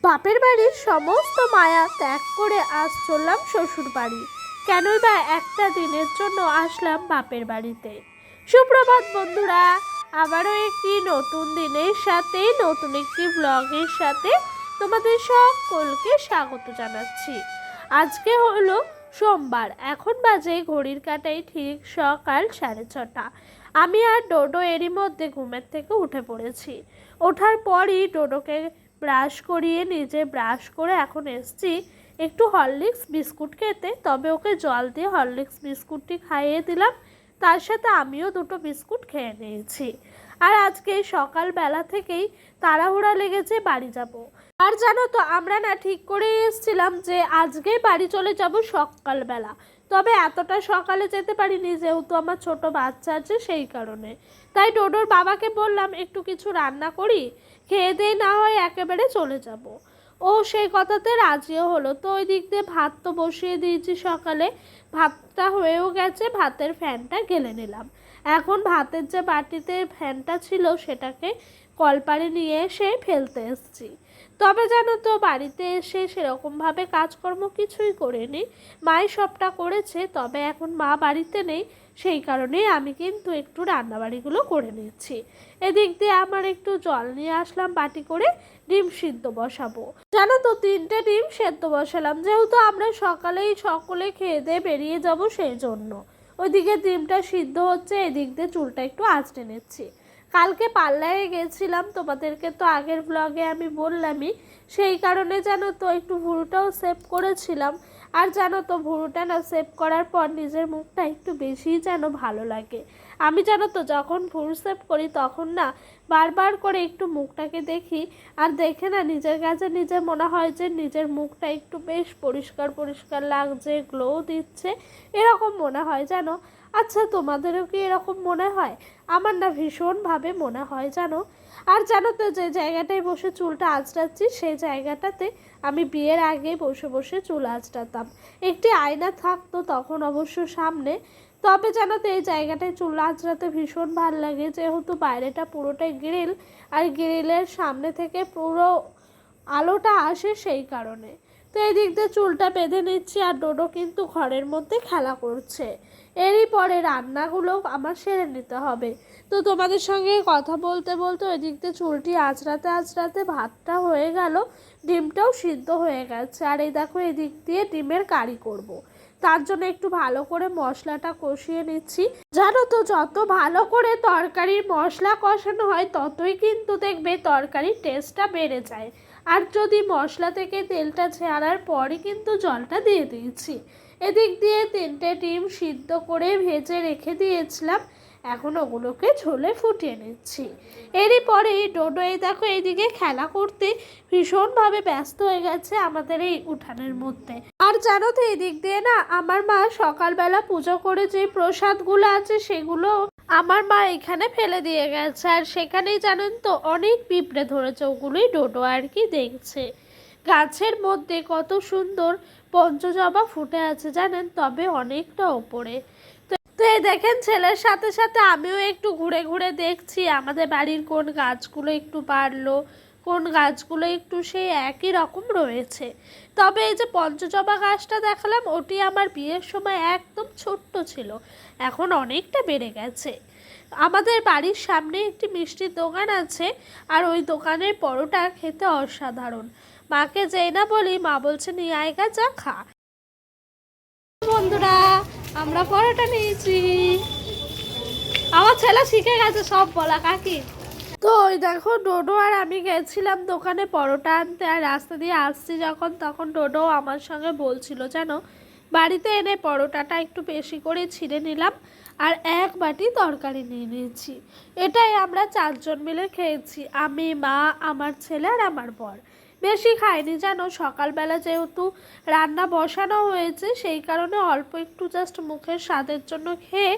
বাপের বাড়ির সমস্ত মায়া ত্যাগ করে আজ চললাম শ্বশুর বাড়ি। কেনই বা একটা দিনের জন্য আসলাম বাপের বাড়িতে। সুপ্রভাত বন্ধুরা, আবারও একটি নতুন দিনের সাথে নতুন একটি ব্লগের সাথে তোমাদের সকলকে স্বাগত জানাচ্ছি। আজকে হলো সোমবার, এখন বাজে ঘড়ির কাঁটায় ঠিক সকাল 6:30। আমি আর ডোডো এরই মধ্যে ঘুমের থেকে উঠে পড়েছি। ওঠার পরই ডোডোকে ব্রাশ করিয়ে নিজে ব্রাশ করে এখন এসছি একটু হরলিক্স বিস্কুট খেতে। তবে ওকে জল দিয়ে হরলিক্স বিস্কুটটি খাইয়ে দিলাম, তার সাথে আমিও দুটো বিস্কুট খেয়ে নিয়েছি। আর আজকে সকালবেলা থেকেই তাড়াহুড়া লেগেছে বাড়ি যাব। আর জানো তো, আমরা না ঠিক করে এসেছিলাম যে আজকেই বাড়ি চলে যাব সকালবেলা। তবে এতটা সকালে যেতে পারিনি, যেহেতু আমার ছোট বাচ্চা আছে সেই কারণে। তাই ডোডোর বাবাকে বললাম একটু কিছু রান্না করি, খেয়ে দিয়ে না হয় একেবারে চলে যাব। ও সেই কথাতে রাজিও হলো। তো ওই দিক দিয়ে ভাত তো বসিয়ে দিয়েছি সকালে, ভাতটা হয়েও গেছে, ভাতের ফ্যানটা গেলে নিলাম। এখন ভাতের যে বাটিতে ফ্যানটা ছিল সেটাকে কলপারে নিয়ে এসে ফেলতে এসেছি। তবে জানো তো, বাড়িতে এসে সেরকমভাবে কাজকর্ম কিছুই করিনি, মাই সবটা করেছে। তবে এখন মা বাড়িতে নেই, সেই কারণেই আমি কিন্তু একটু রান্নাবাড়িগুলো করে নিচ্ছি। এদিক দিয়ে আমার একটু জল নিয়ে আসলাম বাটি করে, ডিম সিদ্ধ বসাবো। জানো তো, 3টে ডিম সেদ্ধ বসালাম, যেহেতু আমরা সকালেই সকলে খেয়ে দিয়ে বেরিয়ে যাব সেই জন্য। ওইদিকে ডিমটা সিদ্ধ হচ্ছে, এদিক দিয়ে চুলটা একটু আঁচড়ে নিচ্ছি। কালকে পার্লারে গেছিলাম, তোমাদেরকে তো আগের ব্লগে আমি বললামই। সেই কারণে জানো তো একটু ভুরুটাও সেভ করেছিলাম। আর জানো তো, ভুরুটা না সেভ করার পর নিজের মুখটা একটু বেশিই যেন ভালো লাগে। আমি জানো তো, যখন ভুরু সেভ করি তখন না বারবার করে একটু মুখটাকে দেখি, আর দেখে না নিজের কাছে নিজে মনে হয় যে নিজের মুখটা একটু বেশ পরিষ্কার পরিষ্কার লাগছে, গ্লো দিচ্ছে, এরকম মনে হয় জানো। আচ্ছা, তোমাদেরও কি এরকম মনে হয়? আমার না ভীষণভাবে মনে হয় জানো। আর জানো তো, যে জায়গাটায় বসে চুলটা আঁচড়াচ্ছি সেই জায়গাটাতে আমি বিয়ের আগে বসে বসে চুল আঁচড়াতাম। একটি আয়না থাকতো তখন অবশ্য সামনে। তবে জানো তো, এই জায়গাটায় চুল আঁচড়াতে ভীষণ ভালো লাগে, যেহেতু বাইরেটা পুরোটাই গ্রিল, আর গ্রিলের সামনে থেকে পুরো আলোটা আসে সেই কারণে। তো এই দিক দিয়ে চুলটা বেঁধে নিচ্ছি, আর ডোডো কিন্তু ঘরের মধ্যে খেলা করছে। এরই পরে রান্নাগুলো আমার সেরে নিতে হবে। তো তোমাদের সঙ্গে কথা বলতে বলতে ওই দিক দিয়ে চুলটি আঁচড়াতে আঁচড়াতে ভাতটা হয়ে গেল, ডিমটাও সিদ্ধ হয়ে গেছে। আর এই দেখো, এদিক দিয়ে ডিমের কারি করব। তার জন্য একটু ভালো করে মশলাটা কষিয়ে নিচ্ছি। জানো তো, যত ভালো করে তরকারির মশলা কষানো হয় ততই কিন্তু দেখবে তরকারির টেস্টটা বেড়ে যায়। আর যদি মশলা থেকে তেলটা ছাড়ার পরই কিন্তু জলটা দিয়ে দিয়েছি। এদিক দিয়ে 3টে ডিম সিদ্ধ করে ভেজে রেখে দিয়েছিলাম, এখন ওগুলোকে ঝোলে ফুটিয়ে নিচ্ছি। এরই পরে ডোডো এই দেখো এইদিকে খেলা করতে ভীষণভাবে ব্যস্ত হয়ে গেছে আমাদের এই উঠানের মধ্যে। আর জানো তো, এদিক দিয়ে না আমার মা সকালবেলা পুজো করে যে প্রসাদগুলো আছে সেগুলো আমার মা এখানে ফেলে দিয়ে গেছে। আর সেখানেই জানেন তো অনেক পিঁপড়ে ধরেছে, ওগুলোই ডোডো আর কি দেখছে। গাছের মধ্যে কত সুন্দর পঞ্চজবা ফুটে আছে জানেন, তবে অনেকটা ওপরে। তো এই দেখেন, ছেলের সাথে সাথে আমিও একটু ঘুরে ঘুরে দেখছি আমাদের বাড়ির কোন গাছগুলো একটু বাড়লো, কোন গাছগুলো একটু সেই একই রকম রয়েছে। তবে এই যে পঞ্চজবা গাছটা দেখালাম, ওটি আমার বিয়ের সময় একদম ছোট্ট ছিল, এখন অনেকটা বেড়ে গেছে। আমাদের বাড়ির সামনে একটি মিষ্টির দোকান আছে, আর ওই দোকানের পরোটা খেতে অসাধারণ। মাকে যেই না বলি, মা বলছে নিয়ে আয়গা, যা খা। বন্ধুরা, আমরা পরোটা নিয়েছি। আমার ছেলে শিখে গেছে সব বলা কাকি। তো ওই দেখো, ডোডো আর আমি গেছিলাম দোকানে পরোটা আনতে, আর রাস্তা দিয়ে আসছি যখন, তখন ডোডো আমার সঙ্গে বলছিল জানো, বাড়িতে এনে পরোটাটা একটু বেশি করে ছিঁড়ে নিলাম, আর এক বাটি তরকারি নিয়ে নিয়েছি। এটাই আমরা 4জন মিলে খেয়েছি, আমি, মা, আমার ছেলে আর আমার বর। বেশি খাইনি জানো, সকালবেলা যেহেতু রান্না বসানো হয়েছে সেই কারণে অল্প একটু জাস্ট মুখের স্বাদের জন্য খেয়ে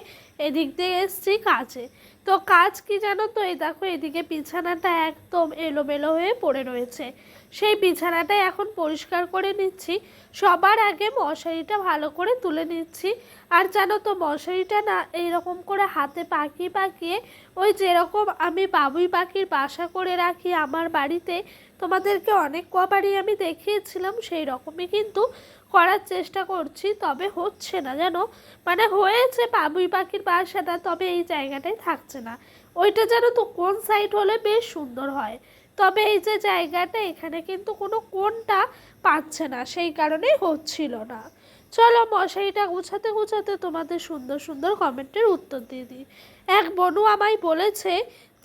এদিক দিয়ে এসছি কাজে। তো কাজ কি জানো তো, এই দেখো এদিকে বিছানাটা একদম এলোমেলো হয়ে পড়ে রয়েছে, সেই বিছানাটাই এখন পরিষ্কার করে নিচ্ছি। সবার আগে মশারিটা ভালো করে তুলে নিচ্ছি। আর জানো তো, মশারিটা না এইরকম করে হাতে পাকিয়ে পাকিয়ে, ওই যেরকম আমি বাবুই পাখির বাসা করে রাখি আমার বাড়িতে, তোমাদেরকে অনেক কবারই আমি দেখিয়েছিলাম, সেই রকমই কিন্তু করার চেষ্টা করছি, তবে হচ্ছে না যেন। মানে হয়েছে বাবুই পাখির বাসাটা, তবে এই জায়গাটায় থাকছে না। ওইটা যেন তো কোন সাইড হলে বেশ সুন্দর হয়, তবে এই যে জায়গাটা এখানে কিন্তু কোনো কোণটা পাচ্ছে না, সেই কারণেই হচ্ছিল না। চলো মশারিটা গুছাতে গুছাতে তোমাদের সুন্দর সুন্দর কমেন্টের উত্তর দিয়ে দিই। এক বনু আমায় বলেছে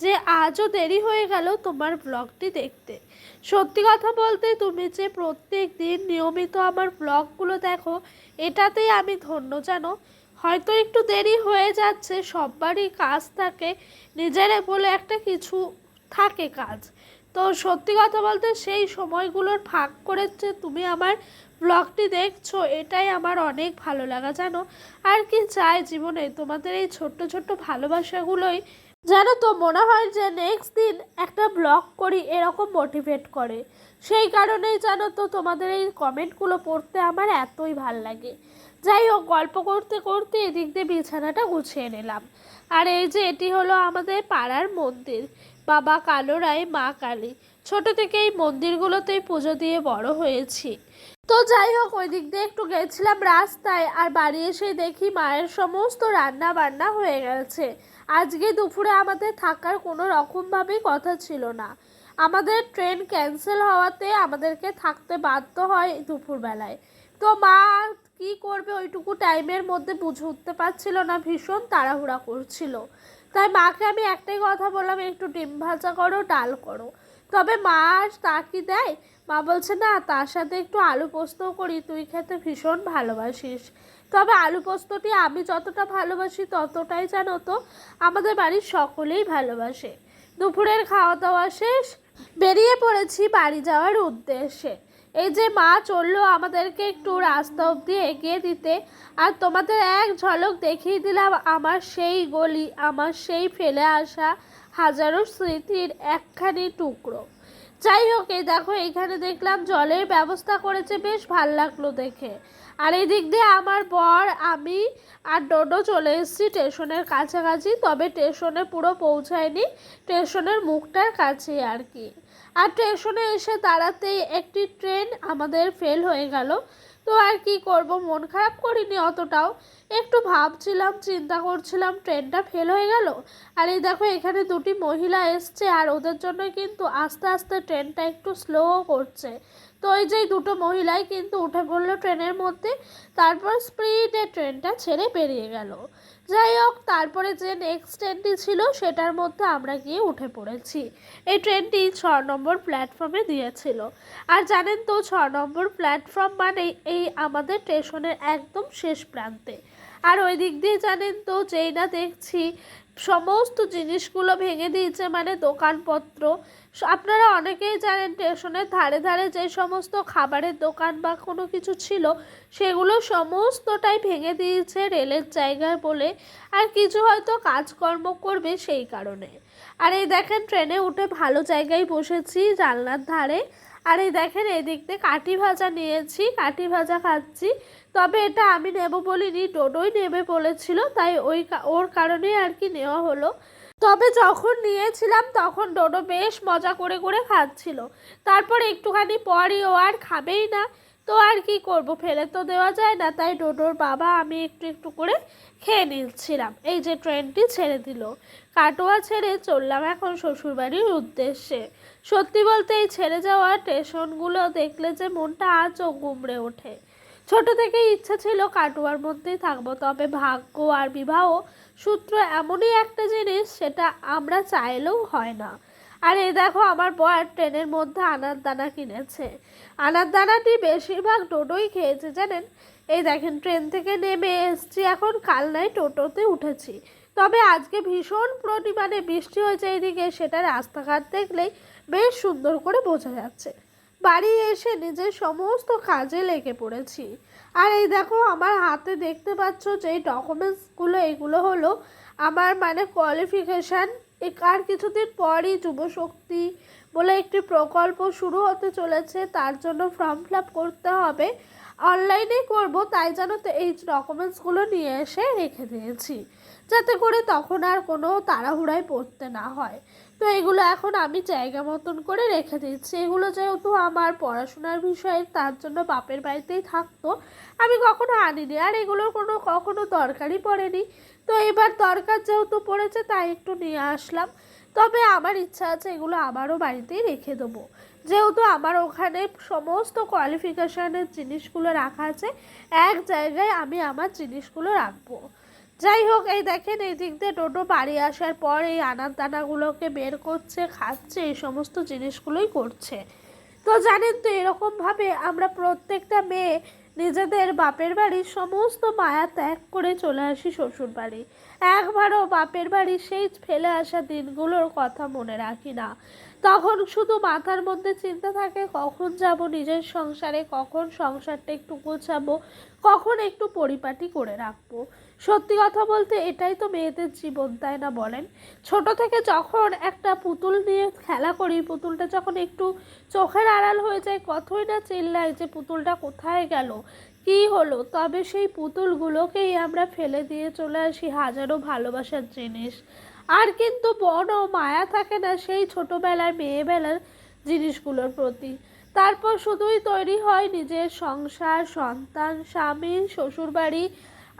যে আজও দেরি হয়ে গেল তোমার ব্লগটি দেখতে। সত্যি কথা বলতে তুমি যে প্রত্যেক দিন নিয়মিত আমার ব্লগগুলো দেখো, এটাতেই আমি ধন্য জানো। হয়তো একটু দেরি হয়ে যাচ্ছে, সববারই কাজ থাকে, নিজের বলে একটা কিছু থাকে কাজ। তো সত্যি কথা বলতে সেই সময়গুলোর ভাগ করেছে তুমি আমার ব্লগটি দেখছো, এটাই আমার অনেক ভালো লাগা জানো। আর কি চাই জীবনে, তোমাদের এই ছোট্ট ছোট্ট ভালোবাসাগুলোই জানো তো মনে হয় যে নেক্সট দিন একটা ব্লগ করি এরকম মোটিভেট করে। সেই কারণেই জানো তো তোমাদের এই কমেন্টগুলো পড়তে আমার এতই ভাল লাগে। যাই হোক, গল্প করতে করতে এদিক দিয়ে বিছানাটা গুছিয়ে নিলাম। আর এই যে এটি হলো আমাদের পাড়ার মন্দির, বাবা কালো রায় মা কালী। ছোট থেকে এই মন্দিরগুলোতেই পুজো দিয়ে বড় হয়েছি। তো যাই হোক, ওই দিক দিয়ে একটু গেছিলাম রাস্তায়, আর বাড়ি এসে দেখি মায়ের সমস্ত রান্না বান্না হয়ে গেছে। আজকে দুপুরে আমাদের থাকার কোনো রকমভাবেই কথা ছিল না, আমাদের ট্রেন ক্যান্সেল হওয়াতে আমাদেরকে থাকতে বাধ্য হয় দুপুরবেলায়। তো মা কি করবে ওইটুকু টাইমের মধ্যে বুঝে উঠতে পারছিল না, ভীষণ তাড়াহুড়া করছিল। তাই মাকে আমি একটাই কথা বললাম, একটু ডিম ভাজা করো, ডাল করো। তবে মা তা কি দেয়, মা বলছে না তার সাথে একটু আলু পোস্তও করি, তুই খেতে ভীষণ ভালোবাসিস। তবে আলু পোস্তটি আমি যতটা ভালোবাসি ততটাই জানো তো আমাদের বাড়ির সকলেই ভালোবাসে। দুপুরের খাওয়া দাওয়া শেষ, বেরিয়ে পড়েছি বাড়ি যাওয়ার উদ্দেশ্যে। এই যে মা চললো আমাদেরকে একটু রাস্তা অবধি এগিয়ে দিতে, আর তোমাদের এক ঝলক দেখিয়ে দিলাম আমার সেই গলি, আমার সেই ফেলে আসা হাজারো স্মৃতির একখানি টুকরো। যাই হোক, এই দেখো এখানে দেখলাম জলের ব্যবস্থা করেছে, বেশ ভাল লাগলো দেখে। আর এই দিক দিয়ে আমার বর, আমি আর ডোডো চলে এসেছি স্টেশনের কাছাকাছি, তবে স্টেশনে পুরো পৌঁছায়নি, স্টেশনের মুখটার কাছে আর কি। আর স্টেশনে এসে দাঁড়াতেই একটি ট্রেন আমাদের ফেল হয়ে গেল। তো আর কি করব, মন খারাপ করিনি অতটাও, একটু ভাবছিলাম চিন্তা করছিলাম ট্রেনটা ফেল হয়ে গেল। আর এই দেখো এখানে দুটি মহিলা এসছে, আর ওদের জন্য কিন্তু আস্তে আস্তে ট্রেনটা একটু স্লো করছে। তো এই যে দুটো মহিলাই কিন্তু উঠে পড়লো ট্রেনের মধ্যে, তারপর স্পিডে ট্রেনটা ছেড়ে বেরিয়ে গেল। যাই হোক, তারপরে যে নেক্সট ট্রেনটি ছিল সেটার মধ্যে আমরা গিয়ে উঠে পড়েছি। এই ট্রেনটি 6 নম্বর প্ল্যাটফর্মে দিয়েছিল। আর জানেন তো 6 নম্বর প্ল্যাটফর্ম মানে এই আমাদের স্টেশনের একদম শেষ প্রান্তে। আর ওই দিক দিয়ে জানেন তো যেই না দেখছি সমস্ত জিনিসগুলো ভেঙে দিয়েছে, মানে দোকানপত্র। আপনারা অনেকেই জানেন স্টেশনের ধারে ধারে যে সমস্ত খাবারের দোকান বা কোনো কিছু ছিল সেগুলো সমস্তটাই ভেঙে দিয়েছে রেলের জায়গায় বলে, আর কিছু হয়তো কাজকর্ম করবে সেই কারণে। আর এই দেখেন ট্রেনে উঠে ভালো জায়গায় বসেছি জানলার ধারে। আর এই দেখেন এদিক দিয়ে কাঠি ভাজা নিয়েছি, কাঠি ভাজা খাচ্ছি। তবে এটা আমি নেব বলিনি, ডোডোই নেবে বলেছিল, তাই ওর কারণেই আর কি নেওয়া হলো। তবে যখন নিয়েছিলাম তখন ডোডো বেশ মজা করে করে খাচ্ছিল। তারপর একটুখানি পরই ও আর খাবেই না, তো আর কি করব, ফেলে তো দেওয়া যায় না, তাই ডোডোর বাবা আমি একটু একটু করে খেয়ে নিচ্ছিলাম। এই যে ট্রেনটি ছেড়ে দিল, কাটোয়া ছেড়ে চললাম এখন শ্বশুরবাড়ির উদ্দেশ্যে। সত্যি বলতে এই ছেড়ে যাওয়া স্টেশনগুলো দেখলে যে মনটা আজও গুমড়ে ওঠে। ছোট থেকেই ইচ্ছা ছিল কাটোয়ার মধ্যেই থাকবো, তবে ভাগ্য আর বিবাহ সূত্র এমনই একটা জিনিস, সেটা আমরা চাইলেও হয় না। আর এই দেখো আমার বর ট্রেনের মধ্যে আনার দানা কিনেছে, আনার দানাটি বেশিরভাগ ডোডোই খেয়েছে জানেন। এই দেখেন ট্রেন থেকে নেমে এসছি এখন, কালনায় টোটোতে উঠেছি। তবে আজকে ভীষণ পরিমাণে বৃষ্টি হয়েছে এইদিকে, সেটা রাস্তাঘাট দেখলেই বেশ সুন্দর করে বোঝা যাচ্ছে। বাড়ি এসে নিজের সমস্ত কাজে লেগে পড়েছি। আর এই দেখো আমার হাতে দেখতে পাচ্ছ যে ডকুমেন্টসগুলো, এগুলো হলো আমার মানে কোয়ালিফিকেশান। আর কিছুদিন পরই যুবশক্তি বলে একটি প্রকল্প শুরু হতে চলেছে, তার জন্য ফর্ম ফিল আপ করতে হবে, অনলাইনেই করব, তাই জানো তো এই ডকুমেন্টসগুলো নিয়ে এসে রেখে দিয়েছি, যাতে করে তখন আর কোনো তাড়াহুড়ায় পড়তে না হয়। তো এগুলো এখন আমি জায়গা মতন করে রেখে দিচ্ছি। এগুলো যেহেতু আমার পড়াশোনার বিষয়, তার জন্য বাপের বাড়িতেই থাকতো, আমি কখনো আনিনি, আর এগুলোর কখনো দরকারই পড়েনি। তো এবার দরকার যেহেতু পড়েছে তাই একটু নিয়ে আসলাম। তবে আমার ইচ্ছা আছে এগুলো আবারও বাড়িতেই রেখে দেবো, যেহেতু আমার ওখানে সমস্ত কোয়ালিফিকেশানের জিনিসগুলো রাখা আছে, এক জায়গায় আমি আমার জিনিসগুলো রাখবো। যাই হোক, এই দেখেন এই দিক দিয়ে টোটো বাড়ি আসার পর এই আনার দানাগুলোকে বের করছে, খাচ্ছে, এই সমস্ত জিনিসগুলোই করছে। তো জানেন তো, এরকমভাবে আমরা প্রত্যেকটা মেয়ে নিজেদের বাপের বাড়ির সমস্ত মায়া ত্যাগ করে চলে আসি শ্বশুর বাড়ি। একবারও বাপের বাড়ি সেই ফেলে আসা দিনগুলোর কথা মনে রাখি না। তখন শুধু মাথার মধ্যে চিন্তা থাকে কখন যাব নিজের সংসারে, কখন সংসারটা একটু গোছাবো, কখন একটু পরিপাটি করে রাখবো। সত্যি কথা বলতে এটাই তো মেয়েদের জীবন, তাই না বলেন? ছোট থেকে যখন একটা পুতুল নিয়ে খেলা করি, পুতুলটা যখন একটু চোখের আড়াল হয়ে যায়, কতই না চিল্লাই যে পুতুলটা কোথায় গেল, কি হলো। তবে সেই পুতুলগুলোকেই আমরা ফেলে দিয়ে চলে আসি হাজারো ভালোবাসার জিনিস। আর কিন্তু বড় মায়া থাকে না সেই ছোটোবেলার মেয়েবেলার জিনিসগুলোর প্রতি। তারপর শুধুই তৈরি হয় নিজের সংসার, সন্তান, স্বামী, শ্বশুরবাড়ি,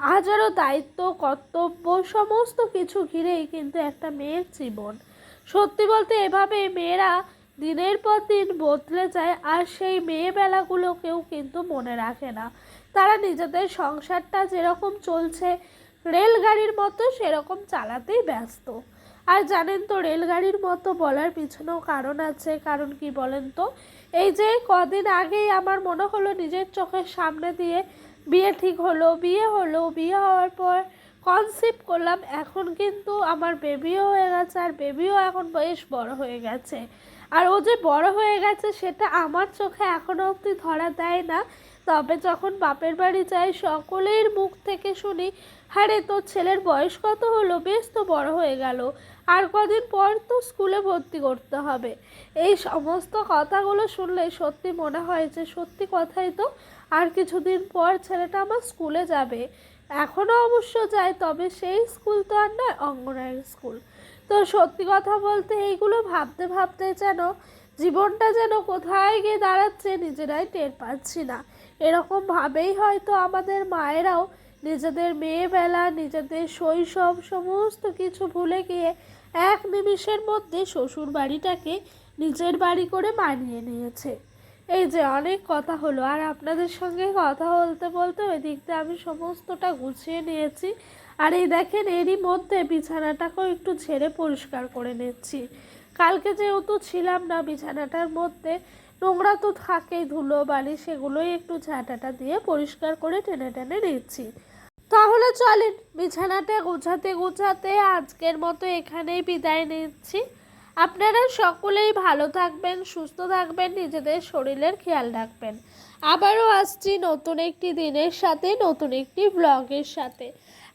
হাজারো দায়িত্ব, কর্তব্য, সমস্ত কিছু ঘিরেই কিন্তু একটা মেয়ের জীবন। সত্যি বলতে এভাবে মেয়েরা দিনের পর দিন বদলে যায়, আর সেই মেয়েবেলাগুলো কেউ কিন্তু মনে রাখে না। তারা নিজেদের সংসারটা যেরকম চলছে রেলগাড়ির মতো সেরকম চালাতেই ব্যস্ত। আর জানেন তো, রেলগাড়ির মতো বলার পিছনেও কারণ আছে। কারণ কি বলেন তো, এই যে কদিন আগেই আমার মনে হলো নিজের চোখের সামনে দিয়ে বিয়ে ঠিক হলো, বিয়ে হওয়ার পর কনসিভ করলাম। এখন কিন্তু আমার বেবিও হয়ে গেছে, আর বেবিও এখন বেশ বড় হয়ে গেছে। আর ও যে বড় হয়ে গেছে সেটা আমার চোখে এখনও অবধি ধরা দেয় না। তবে যখন বাপের বাড়ি যাই সকলের মুখ থেকে শুনি, হ্যাঁ রে, তোর ছেলের বয়স কত হলো, বেশ তো বড় হয়ে গেল, আর কদিন পর তো স্কুলে ভর্তি করতে হবে। এই সমস্ত কথাগুলো শুনলে সত্যি মনে হয় যে সত্যি কথাই তো, আর কিছুদিন পর ছেলেটা আমার স্কুলে যাবে। এখনও অবশ্য যায়, তবে সেই স্কুল তো আর নয়, অঙ্গনওয়াড়ি স্কুল। তো সত্যি কথা বলতে এইগুলো ভাবতে ভাবতে যেন জীবনটা যেন কোথায় গিয়ে দাঁড়াচ্ছে নিজেরাই টের পাচ্ছি না। এরকমভাবেই হয়তো আমাদের মায়েরাও নিজেদের মেয়েবেলা, নিজেদের শৈশব সমস্ত কিছু ভুলে গিয়ে এক নিমিষের মধ্যে শ্বশুর বাড়িটাকে নিজের বাড়ি করে মানিয়ে নিয়েছে। এই যে অনেক কথা হলো, আর আপনাদের সঙ্গে কথা বলতে বলতে ওই দিকটা আমি সমস্তটা গুছিয়ে নিয়েছি। আর এই দেখেন এরই মধ্যে বিছানাটাকেও একটু ঝেড়ে পরিষ্কার করে নিচ্ছি। কালকে যেহেতু ছিলাম না, বিছানাটার মধ্যে নোংরা তো থাকেই, ধুলো বালি, সেগুলোই একটু ঝাঁটাটা দিয়ে পরিষ্কার করে টেনে টেনে নিচ্ছি। তাহলে চলেন বিছানাটা গোছাতে গোছাতে আজকের মতো এখানেই বিদায় নিচ্ছি। আপনারা সকলেই ভালো থাকবেন, সুস্থ থাকবেন, নিজেদের শরীরের খেয়াল রাখবেন। আবারও আসছি নতুন একটি দিনের সাথে, নতুন একটি ব্লগের সাথে।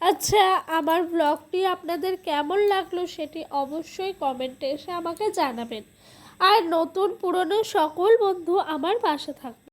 আচ্ছা, আমার ব্লগটি আপনাদের কেমন লাগলো সেটি অবশ্যই কমেন্টে এসে আমাকে জানাবেন। আর নতুন পুরনো সকল বন্ধু আমার পাশে থাকবেন।